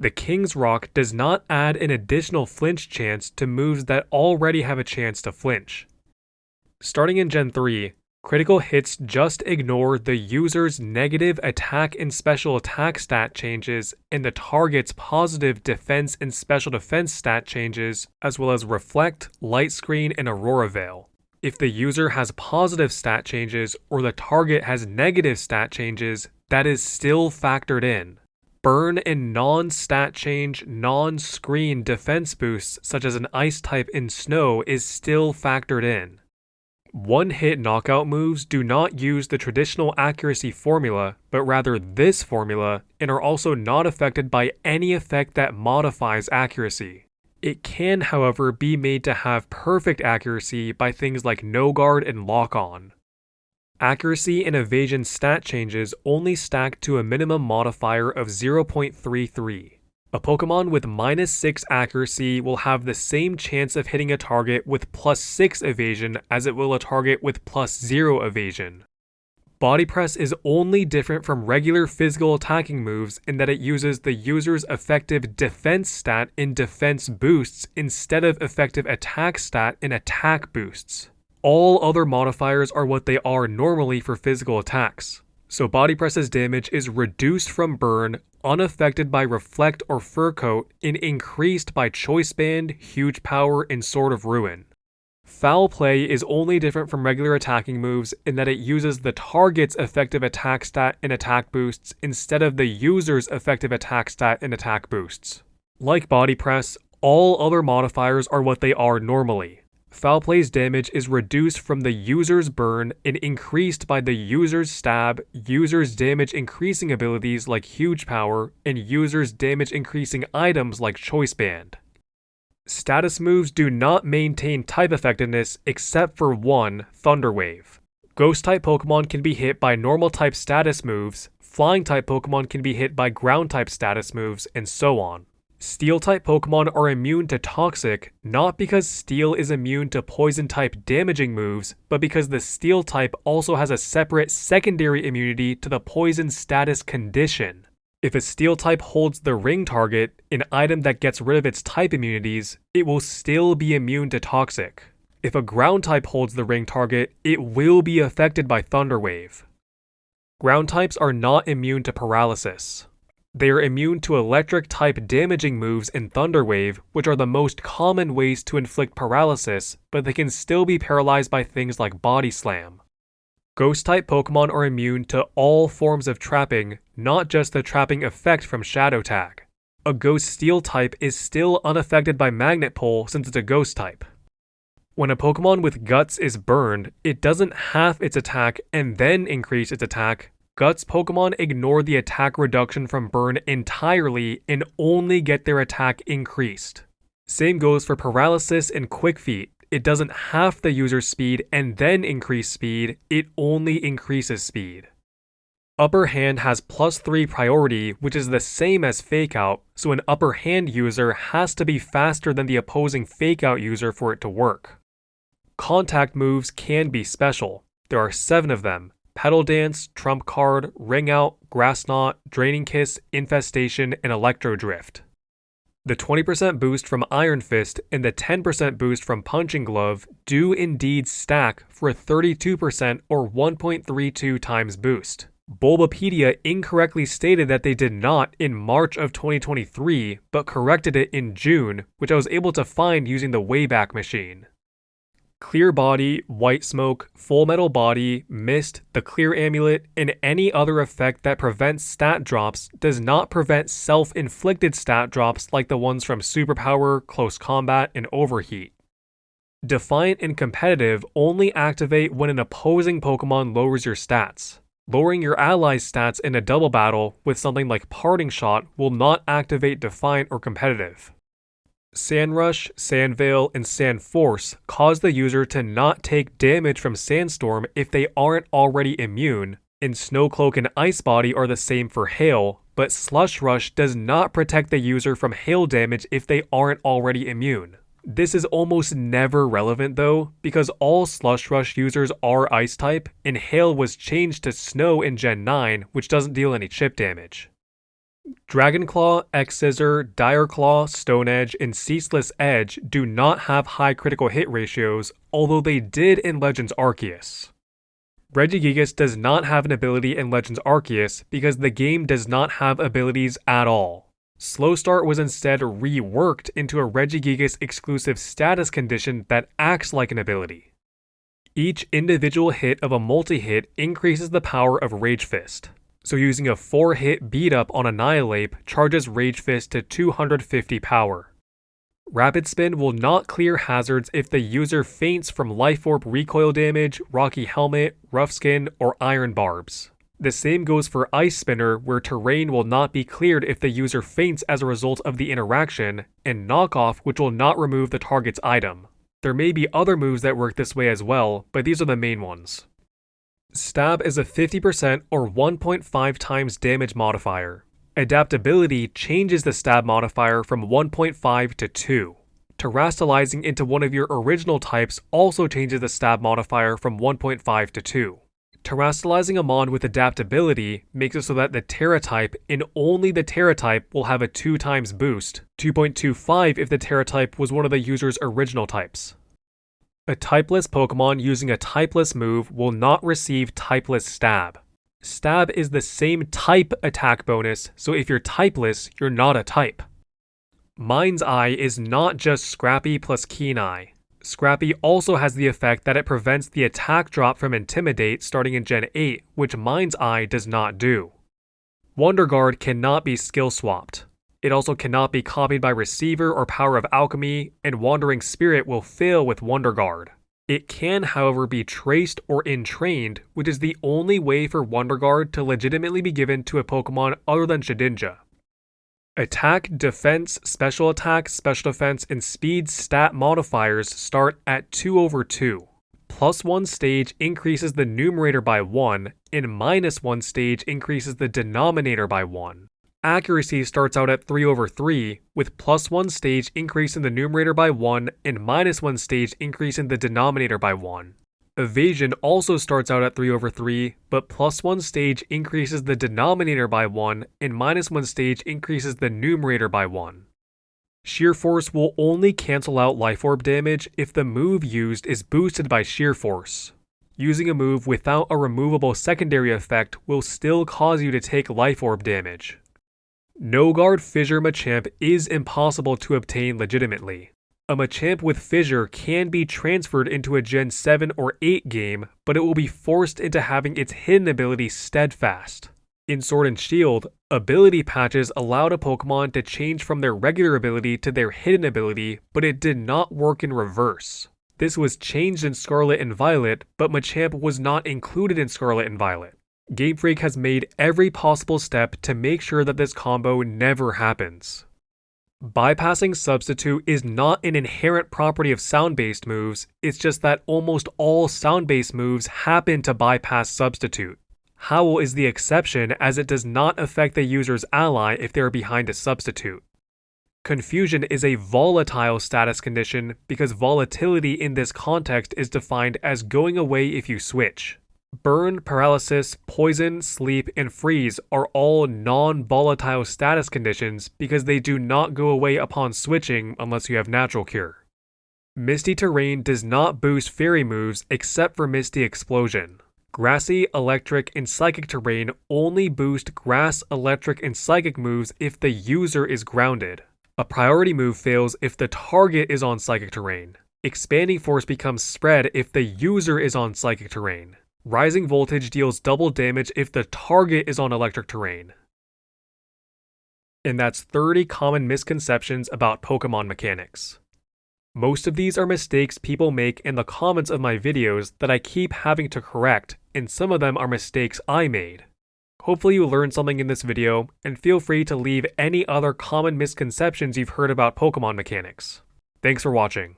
The King's Rock does not add an additional flinch chance to moves that already have a chance to flinch. Starting in Gen 3, critical hits just ignore the user's negative attack and special attack stat changes and the target's positive defense and special defense stat changes, as well as Reflect, Light Screen, and Aurora Veil. If the user has positive stat changes or the target has negative stat changes, that is still factored in. Burn and non-stat change, non-screen defense boosts such as an Ice type in Snow is still factored in. One-hit knockout moves do not use the traditional accuracy formula, but rather this formula, and are also not affected by any effect that modifies accuracy. It can, however, be made to have perfect accuracy by things like No Guard and Lock On. Accuracy and evasion stat changes only stack to a minimum modifier of 0.33. A Pokémon with -6 accuracy will have the same chance of hitting a target with +6 evasion as it will a target with +0 evasion. Body Press is only different from regular physical attacking moves in that it uses the user's effective defense stat in defense boosts instead of effective attack stat in attack boosts. All other modifiers are what they are normally for physical attacks. So Body Press's damage is reduced from Burn, unaffected by Reflect or Fur Coat, and increased by Choice Band, Huge Power, and Sword of Ruin. Foul Play is only different from regular attacking moves in that it uses the target's effective attack stat and attack boosts instead of the user's effective attack stat and attack boosts. Like Body Press, all other modifiers are what they are normally. Foul Play's damage is reduced from the user's burn and increased by the user's stab, user's damage increasing abilities like Huge Power, and user's damage increasing items like Choice Band. Status moves do not maintain type effectiveness except for one, Thunder Wave. Ghost-type Pokemon can be hit by normal-type status moves, Flying-type Pokemon can be hit by Ground-type status moves, and so on. Steel-type Pokemon are immune to Toxic, not because Steel is immune to Poison-type damaging moves, but because the Steel type also has a separate secondary immunity to the Poison status condition. If a Steel type holds the Ring target, an item that gets rid of its type immunities, it will still be immune to Toxic. If a Ground type holds the Ring target, it will be affected by Thunder Wave. Ground types are not immune to Paralysis. They are immune to Electric-type damaging moves in Thunder Wave, which are the most common ways to inflict paralysis, but they can still be paralyzed by things like Body Slam. Ghost-type Pokemon are immune to all forms of trapping, not just the trapping effect from Shadow Tag. A Ghost Steel type is still unaffected by Magnet Pull since it's a Ghost type. When a Pokemon with Guts is burned, it doesn't half its attack and then increase its attack. Guts Pokemon ignore the attack reduction from Burn entirely and only get their attack increased. Same goes for Paralysis and Quick Feet. It doesn't half the user's speed and then increase speed, it only increases speed. Upper Hand has +3 priority, which is the same as Fake Out, so an Upper Hand user has to be faster than the opposing Fake Out user for it to work. Contact moves can be special. There are 7 of them. Petal Dance, Trump Card, Ring Out, Grass Knot, Draining Kiss, Infestation, and Electro Drift. The 20% boost from Iron Fist and the 10% boost from Punching Glove do indeed stack for a 32% or 1.32 times boost. Bulbapedia incorrectly stated that they did not in March of 2023, but corrected it in June, which I was able to find using the Wayback Machine. Clear Body, White Smoke, Full Metal Body, Mist, the Clear Amulet, and any other effect that prevents stat drops does not prevent self-inflicted stat drops like the ones from Superpower, Close Combat, and Overheat. Defiant and Competitive only activate when an opposing Pokemon lowers your stats. Lowering your ally's stats in a double battle with something like Parting Shot will not activate Defiant or Competitive. Sand Rush, Sand Veil, and Sand Force cause the user to not take damage from Sandstorm if they aren't already immune, and Snow Cloak and Ice Body are the same for Hail, but Slush Rush does not protect the user from hail damage if they aren't already immune. This is almost never relevant though, because all Slush Rush users are Ice type, and Hail was changed to Snow in Gen 9, which doesn't deal any chip damage. Dragon Claw, X-Scissor, Dire Claw, Stone Edge, and Ceaseless Edge do not have high critical hit ratios, although they did in Legends Arceus. Regigigas does not have an ability in Legends Arceus because the game does not have abilities at all. Slow Start was instead reworked into a Regigigas exclusive status condition that acts like an ability. Each individual hit of a multi-hit increases the power of Rage Fist, so using a 4-hit beat-up on Annihilate charges Rage Fist to 250 power. Rapid Spin will not clear hazards if the user faints from Life Orb recoil damage, Rocky Helmet, Rough Skin, or Iron Barbs. The same goes for Ice Spinner, where terrain will not be cleared if the user faints as a result of the interaction, and Knockoff, which will not remove the target's item. There may be other moves that work this way as well, but these are the main ones. Stab is a 50% or 1.5 times damage modifier. Adaptability changes the stab modifier from 1.5 to 2. Terastallizing into one of your original types also changes the stab modifier from 1.5 to 2. Terastallizing a mon with adaptability makes it so that the Terra type and only the Terra type will have a 2 times boost, 2.25 if the Terra type was one of the user's original types. A typeless Pokemon using a typeless move will not receive typeless stab. Stab is the same type attack bonus, so if you're typeless, you're not a type. Mind's Eye is not just Scrappy plus Keen Eye. Scrappy also has the effect that it prevents the attack drop from Intimidate starting in Gen 8, which Mind's Eye does not do. Wonder Guard cannot be skill swapped. It also cannot be copied by Receiver or Power of Alchemy, and Wandering Spirit will fail with Wonder Guard. It can, however, be traced or entrained, which is the only way for Wonder Guard to legitimately be given to a Pokemon other than Shedinja. Attack, Defense, Special Attack, Special Defense, and Speed stat modifiers start at 2/2. +1 stage increases the numerator by 1, and -1 stage increases the denominator by 1. Accuracy starts out at 3/3, with +1 stage increasing the numerator by 1 and -1 stage increasing the denominator by 1. Evasion also starts out at 3/3, but +1 stage increases the denominator by 1 and -1 stage increases the numerator by 1. Sheer Force will only cancel out Life Orb damage if the move used is boosted by Sheer Force. Using a move without a removable secondary effect will still cause you to take Life Orb damage. No Guard Fissure Machamp is impossible to obtain legitimately. A Machamp with Fissure can be transferred into a Gen 7 or 8 game, but it will be forced into having its hidden ability Steadfast. In Sword and Shield, ability patches allowed a Pokemon to change from their regular ability to their hidden ability, but it did not work in reverse. This was changed in Scarlet and Violet, but Machamp was not included in Scarlet and Violet. Game Freak has made every possible step to make sure that this combo never happens. Bypassing Substitute is not an inherent property of sound-based moves, it's just that almost all sound-based moves happen to bypass Substitute. Howl is the exception as it does not affect the user's ally if they are behind a substitute. Confusion is a volatile status condition because volatility in this context is defined as going away if you switch. Burn, Paralysis, Poison, Sleep, and Freeze are all non-volatile status conditions because they do not go away upon switching unless you have Natural Cure. Misty Terrain does not boost Fairy moves except for Misty Explosion. Grassy, Electric, and Psychic Terrain only boost Grass, Electric, and Psychic moves if the user is grounded. A priority move fails if the target is on Psychic Terrain. Expanding Force becomes Spread if the user is on Psychic Terrain. Rising Voltage deals double damage if the target is on Electric Terrain. And that's 30 common misconceptions about Pokemon mechanics. Most of these are mistakes people make in the comments of my videos that I keep having to correct, and some of them are mistakes I made. Hopefully you learned something in this video, and feel free to leave any other common misconceptions you've heard about Pokemon mechanics. Thanks for watching.